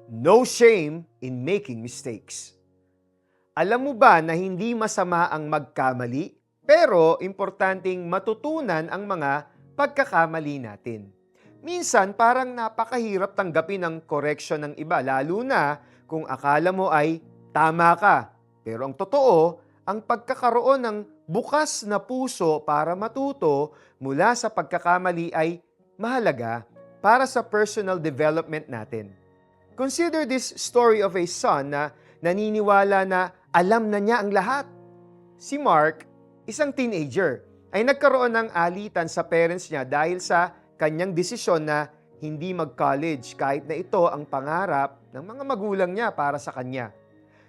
No shame in making mistakes. Alam mo ba na hindi masama ang magkamali, pero importanteng matutunan ang mga pagkakamali natin. Minsan parang napakahirap tanggapin ang correction ng iba, lalo na kung akala mo ay tama ka. Pero ang totoo, ang pagkakaroon ng bukas na puso para matuto mula sa pagkakamali ay mahalaga para sa personal development natin. Consider this story of a son na naniniwala na alam na niya ang lahat. Si Mark, isang teenager, ay nagkaroon ng alitan sa parents niya dahil sa kanyang desisyon na hindi mag-college kahit na ito ang pangarap ng mga magulang niya para sa kanya.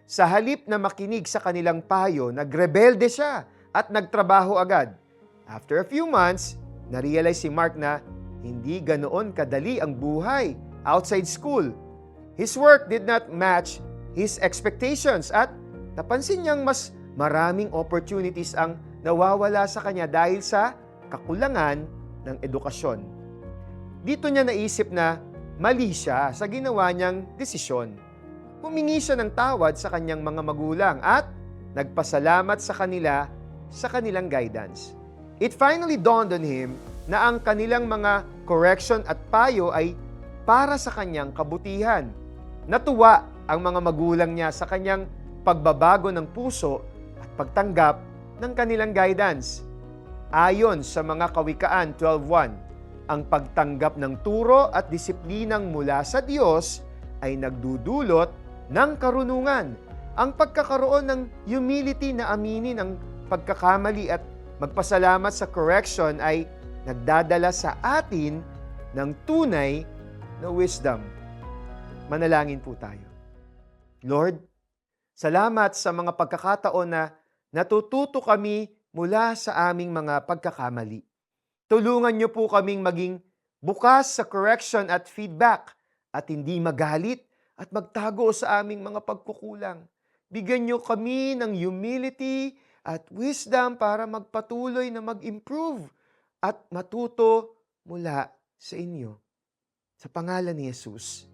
Sa halip na makinig sa kanilang payo, nagrebelde siya at nagtrabaho agad. After a few months, narealize si Mark na hindi ganoon kadali ang buhay outside school. His work did not match his expectations at napansin niyang mas maraming opportunities ang nawawala sa kanya dahil sa kakulangan ng edukasyon. Dito niya naisip na mali siya sa ginawa niyang desisyon. Humingi siya ng tawad sa kanyang mga magulang at nagpasalamat sa kanila sa kanilang guidance. It finally dawned on him na ang kanilang mga correction at payo ay para sa kanyang kabutihan. Natuwa ang mga magulang niya sa kanyang pagbabago ng puso at pagtanggap ng kanilang guidance. Ayon sa mga Kawikaan 12:1, ang pagtanggap ng turo at disiplinang mula sa Diyos ay nagdudulot ng karunungan. Ang pagkakaroon ng humility na aminin ang pagkakamali at magpasalamat sa correction ay nagdadala sa atin ng tunay na wisdom. Manalangin po tayo. Lord, salamat sa mga pagkakataon na natututo kami mula sa aming mga pagkakamali. Tulungan niyo po kaming maging bukas sa correction at feedback at hindi magalit at magtago sa aming mga pagkukulang. Bigyan niyo kami ng humility at wisdom para magpatuloy na mag-improve at matuto mula sa inyo. Sa pangalan ni Jesus.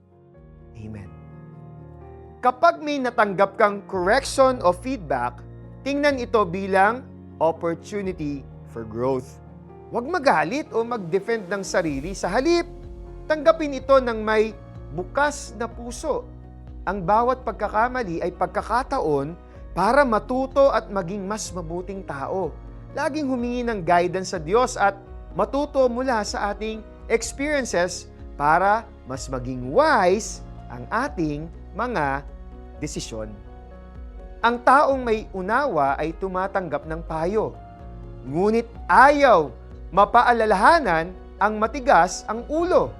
Amen. Kapag may natanggap kang correction o feedback, tingnan ito bilang opportunity for growth. Huwag magalit o mag-defend ng sarili. Sa halip, tanggapin ito ng may bukas na puso. Ang bawat pagkakamali ay pagkakataon para matuto at maging mas mabuting tao. Laging humingi ng guidance sa Diyos at matuto mula sa ating experiences para mas maging wise ang ating mga desisyon. Ang taong may unawa ay tumatanggap ng payo. Ngunit ayaw mapaalalahanan ang matigas ang ulo.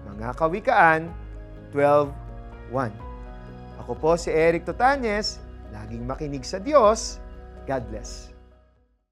Mga Kawikaan 12:1. Ako po si Eric Totanes. Laging makinig sa Diyos. God bless.